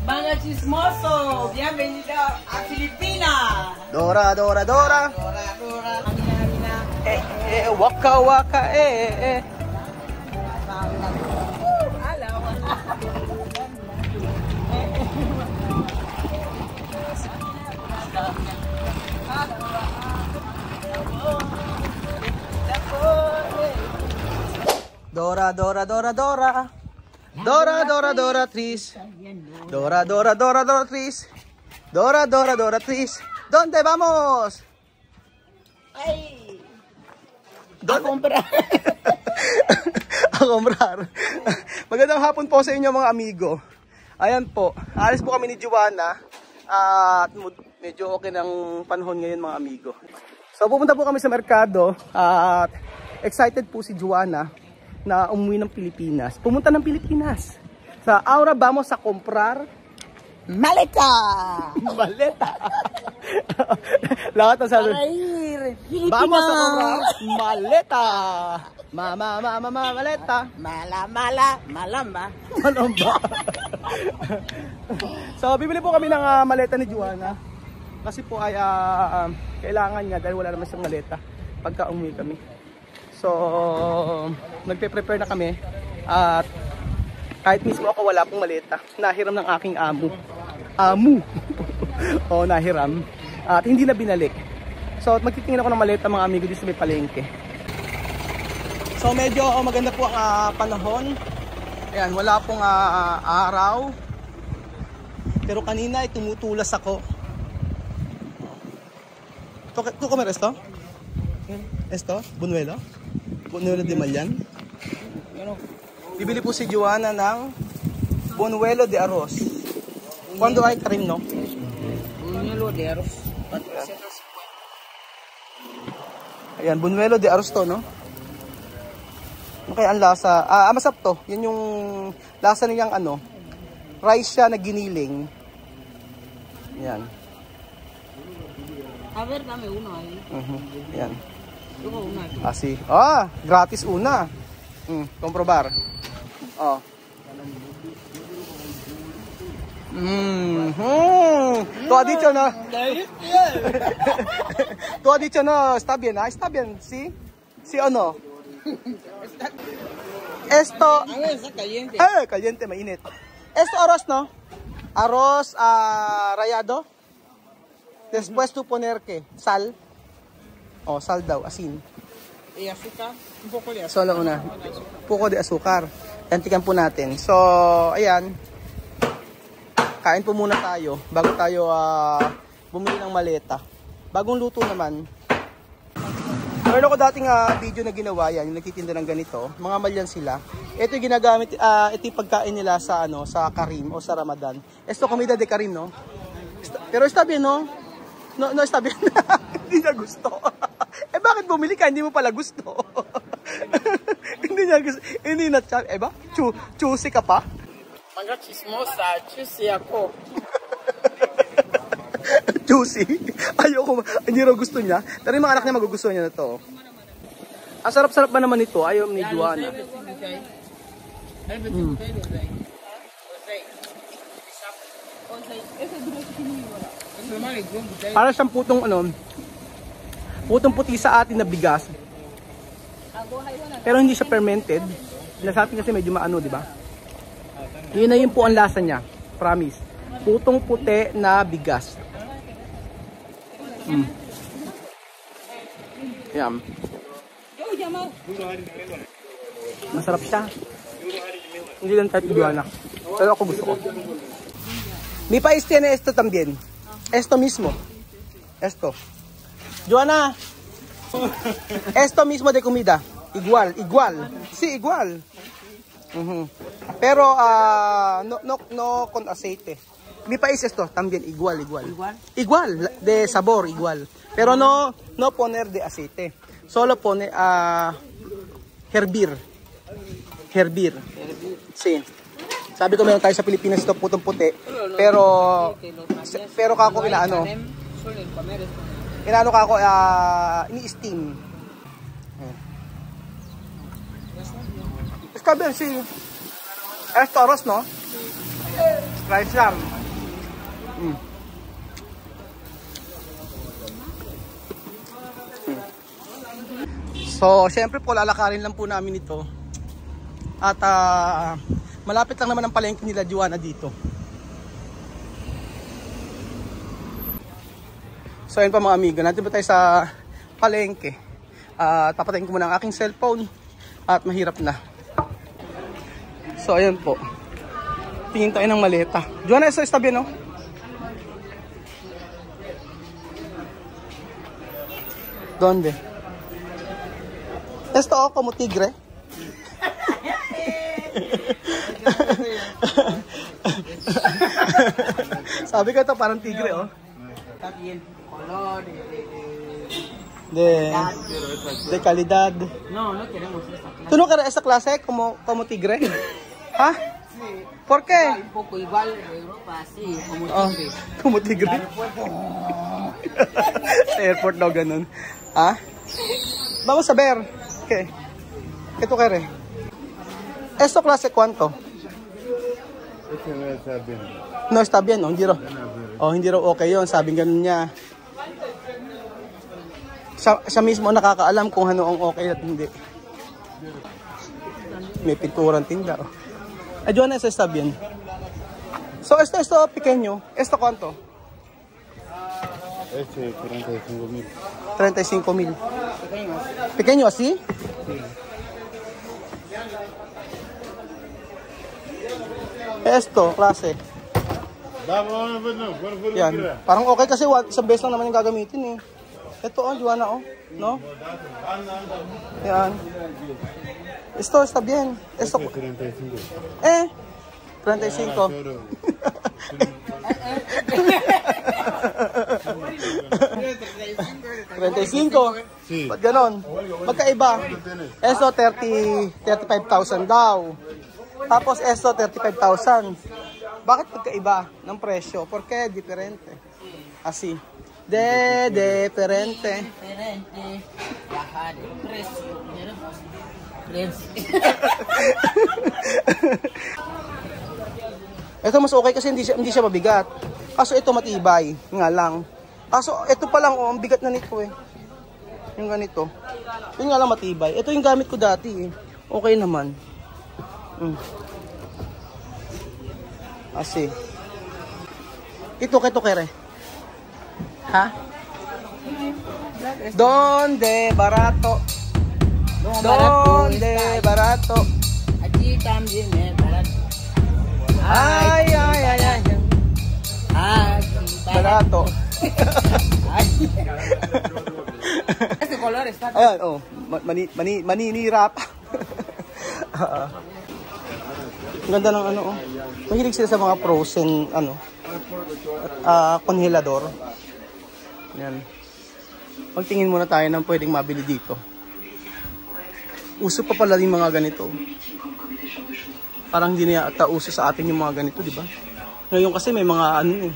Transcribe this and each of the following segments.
Mga chismoso, bienvenido a Filipinas. Dora, Dora, Dora. Dora, Dora. Amina. Waka, waka, Dora, Dora, Dora, Dora. Dora, Dora, Dora, Tris. Dora, Dora, Dora, Dora, Tris. Dora, Dora, Dora, Tris. ¿Dónde vamos? Ay. A comprar. A comprar. Magandang hapon po sa inyo mga amigo. Ayan po. Alis po kami ni Joanna. At medyo okay ng panahon ngayon mga amigo. So pupunta po kami sa merkado. At excited po si Joanna na umuwi ng Pilipinas. Pumunta ng Pilipinas. Sa Aura vamos a comprar Maleta. maleta. Lahat ng sabi. Vamos a comprar maleta. Maleta. Malamba. Malamba. So bibili po kami ng maleta ni Joanna. Kasi po ay kailangan niya dahil wala naman siyang maleta pagka umuwi kami. So, nagpe-prepare na kami at kahit mismo ako wala pong maleta, nahiram ng aking amo. O, nahiram at hindi na binalik. So, magtitingin ako ng maleta mga amigo dito sa may palengke. So, medyo maganda po ang panahon. Ayan, wala pong araw. Pero kanina ay tumutulas ako. ¿Tú comer esto? Esto? Buñuelo? Buñuelo de Malian. Bibili po si Joanna ng buñuelo de arroz. Cuando hay karim, no? Buñuelo de arroz. Ayan, buñuelo de arroz to, no? Ano kaya ang lasa? Masarap to. Yan yung lasa niyang ano. Rice siya na giniling. Ayan. A ver, dame uno ahí. Ayan. Una. Así. Gratis una. Comprobar. Oh. Tú has dicho no. Tú has dicho no, está bien, está bien, ¿sí? ¿Sí o no? Esto. Está caliente. Caliente, mainit. Esto arroz, ¿no? Arroz rayado. Después tú poner ¿qué? Sal. Sal daw, asin. Y azúcar, un poco de azúcar. Solo una. Poco de azúcar. Tantikan po natin. So, ayan. Kain po muna tayo bago tayo bumili ng maleta. Bagong luto naman. Meron ako dating video na ginawa yan, yung nagtitinda ng ganito. Mga malyan sila. Ito yung ginagamit, ito yung pagkain nila sa sa Karim o sa Ramadan. Esto comida de Karim, no? Pero está bien, no? No, está bien. Hindi niya gusto. Bakit bumili ka? Hindi mo pala gusto. Hindi niya gusto. Hindi na, ba? Choosy ka pa? Mga chismosa, choosy ako. Choosy? Ayoko. Hindi raw gusto niya. Pero yung mga anak niya magugustuhan niya na to. Ang sarap-sarap ba naman ito? Ayaw ni Joanna. Para siyang putong puti sa atin na bigas. Pero hindi siya fermented. Sa atin kasi medyo maano, di ba? Yun na yun po ang lasa niya. Promise. Putong puti na bigas. Yan. Masarap siya. Hindi lang type Joanna. Pero ako gusto ko. Mi país tiene esto también. Esto mismo. Esto. Joanna. Esto mismo de comida. Igual. Sí, igual. Pero no con aceite. Mi país esto también igual. Igual de sabor igual. Pero no poner de aceite. Solo pone hervir. Sí. Sabi ko meron tayo sa Pilipinas ito putong puti. Pero kako inaano kako ini-steam. Está bien, sí. Esto arroz, ¿no? Rice lang. So, syempre po, lalakarin lang po namin ito. At malapit lang naman ang palengke nila Juana dito. So, ayun pa mga amigo. Nandito tayo sa palengke. Papatayin ko muna ang aking cellphone. At mahirap na. So, ayun po. Tingin tayo ng maleta. Juana, ito sa tabi, no? Donde? Esto como tigre. Sabi ko ito parang tigre, oh. De calidad. No, no queremos esa clase. ¿Tú no quieres esa clase como tigre? ¿Ah? ¿Por qué? Un poco igual de Europa, sí, como Oh, tigre. como tigre. Sa airport daw ganun. Ah? Vamos a ver. ¿Qué? ¿Qué tú quieres? ¿Esto clase cuánto? No está bien, no? Hindi raw. Oh, hindi raw okay yun. Sabing ganun niya. Siya mismo nakakaalam kung ano ang okay at hindi. May pinturang tinda. Oh. Ayun, eso está bien. So, esto pequeño. ¿Esto cuánto? Este, 45,000. 35,000. ¿Pequeño así? Sí. Esto, klase. Yan. Parang okay kasi isang beses lang naman yung gagamitin eh. Ito oh, Juana oh. No? Yan. Esto está bien. Esto. 35. 35. 35. Sí. Ba't ganon? Magkaiba. Eso 35,000 daw. Tapos eso 35,000. Bakit magkaiba ng presyo? Porque diferente. Así. Diferente. Diferente. Bajar el precio. Precio. Ito mas okay kasi hindi siya mabigat. Kaso ito matibay. Nga lang. Kaso ito pa lang oh, ang bigat na nito eh. Yung ganito. Yun nga lang matibay. Ito yung gamit ko dati eh. Okay naman. Asi. Ito kay Tokere. Ha? Donde barato? Donde barato? Allí también es barato. Ay, ay, ay, ay. Aquí Barato. Este color está. Ayan, oh. Maninira pa. Ang ganda ng ano, oh. Mahilig sila sa mga frozen, ano, konhelador. Yan. Pagtingin muna tayo ng pwedeng mabili dito. Uso pa pala yung mga ganito. Parang hindi na yata uso sa atin yung mga ganito, di ba? Ngayon kasi may mga ano eh.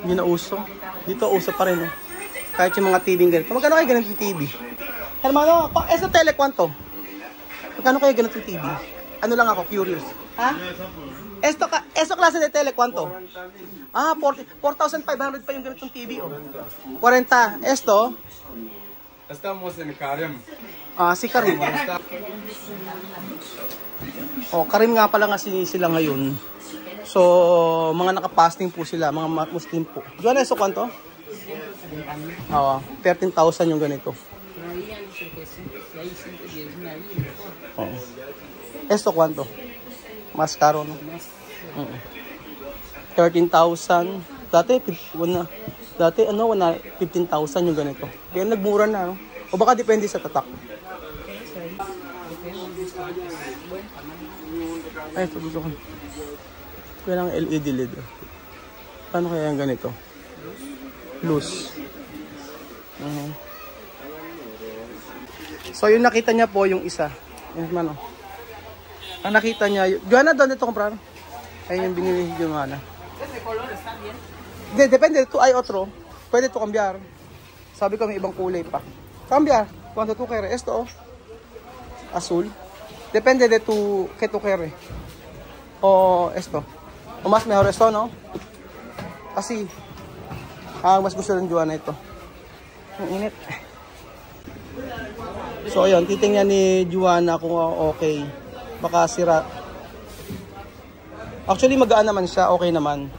Hindi na uso. Dito uso pa rin eh. Kahit yung mga TV ganito. Magkano kayo ganitong TV? Hermano, esa tele kwanto? Magkano kayo ganitong TV? Ano lang ako, curious. Ha? Esto klase de tele kwanto? 4,500 pa yung ganitong TV oh. 40. Esto? Estamos en Karim. Si Karim. Oh, Karim nga pala nga sila ngayon. So, mga nakapasting po sila, mga Muslim po. Juana, eso kwanto? 13,000 yung ganito. Oh. Esto kwanto? Mas caro, no? 13,000. Dati 15,000 yung ganito. Kaya nagmura na, no? O baka depende sa tatak. Ay, ito gusto ko. Kaya lang LED LED. Paano kaya yung ganito? Loose. So, yung nakita niya po yung isa. Yung man, oh. Ang nakita niya, Juana, doon ito comprar. Ayun yung binili ni Juana. Este color está bien. Depende, tu hay otro. Pwede to cambiar. Sabi ko may ibang kulay pa. Cambiar. Cuando tú quieres. Esto, oh. Azul. Depende de tu, que tú quieres. O esto. O mas mejor esto, no? Kasi, mas gusto ng Juana ito. Ang init. So, ayun, titingnan ni Juana kung okay. Baka sira. Actually, magaan naman siya. Okay naman.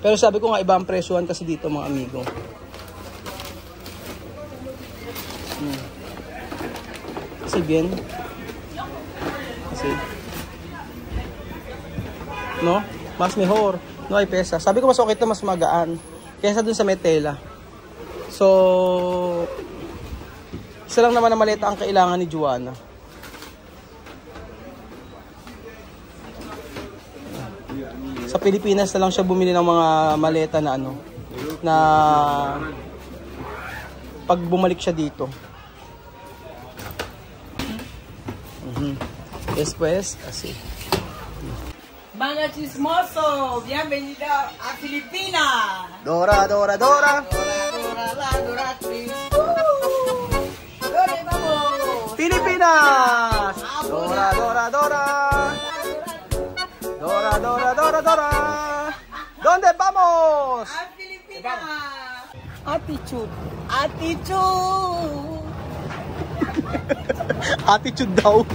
Pero sabi ko nga, iba ang presyohan kasi dito, mga amigo. Kasi bien. Kasi. No? Mas mejor. No hay pesa. Sabi ko mas okay ito, mas magaan. Kaysa dun sa metela. So, isa lang naman na maleta ang kailangan ni Juana. Sa Pilipinas na lang siya bumili ng mga maleta na ano, na pag bumalik siya dito. Después, así. Mga chismoso, bienvenido a Filipinas. Dora, Dora, Dora. Dora, please. ¿Dónde vamos? Pilipinas. Dora, Dora, Dora. Dora, Dora, Dora, Dora. ¿Dónde vamos? A Filipinas. Attitude. Attitude. Attitude daw.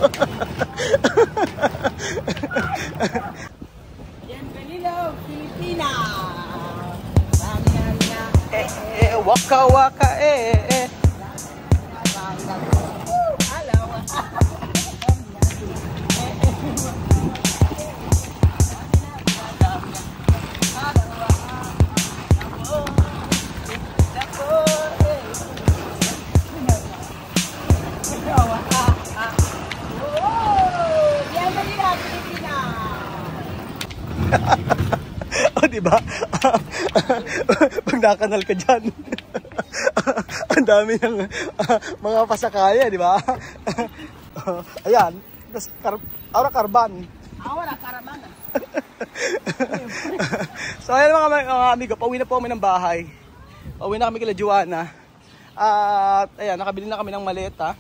Bienvenido a Filipinas. Waka waka Hello. Bienvenido a Filipinas. O, diba? Pag nakanal ka dyan, ang dami ng mga pasakaya, diba? Ayan, ahora karban. Ahora, caravana. So, ayan mga amigo, pauwi na po kami ng bahay. Pauwi na kami kila Juana. At, ayan, nakabili na kami ng maleta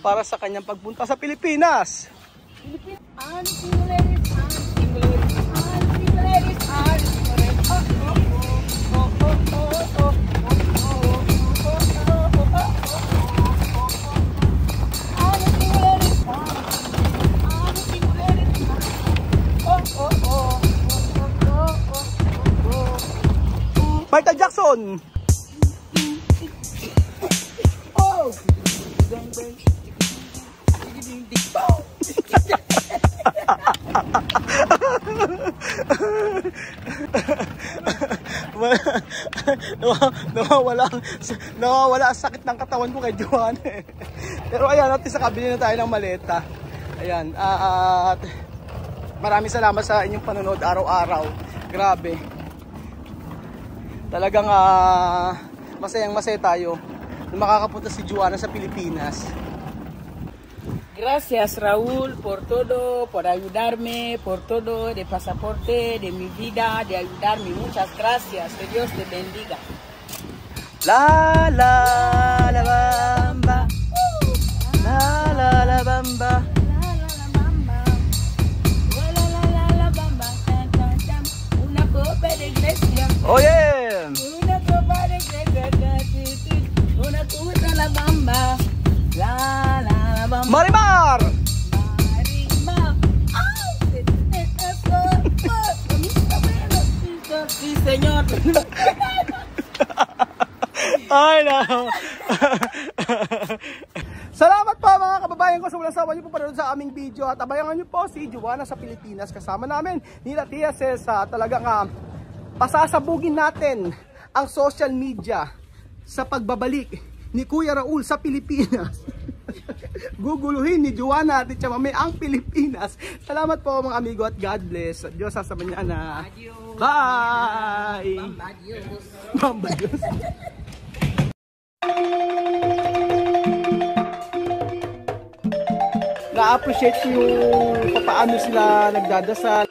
para sa kanyang pagpunta sa Pilipinas. Michael Jackson! Oh! nawawala ang sakit ng katawan ko kay Juan. Pero ayan, at isa kabili na tayo ng maleta. Ayan, at maraming salamat sa inyong panonood araw-araw. Grabe. Talagang masayang-masaya tayo na makakapunta si Juana sa Pilipinas. Gracias, Raúl, por todo, por ayudarme, por todo, de pasaporte, de mi vida, de ayudarme. Muchas gracias. Que Dios te bendiga. La la la bamba. La la la bamba. Una copa de iglesia. Oh yeah. Una copa de iglesia. Una copa la bamba. La la bamba. Marimar. Marimar. Sí, señor. Ay, no. Salamat po mga kababayan ko sa walang sawa niyo po panood sa aming video at abayangan niyo po si Juana sa Pilipinas. Kasama namin nila Tia Ces, talagang pasasabugin natin ang social media sa pagbabalik ni Kuya Raul sa Pilipinas. Guguluhin ni Juana at Chamame ang Pilipinas. Salamat po mga amigo at God bless. Diyos sa na. Bye! Bamba Dios. Bamba Diyos. Na-appreciate ko yung paano sila nagdadasal.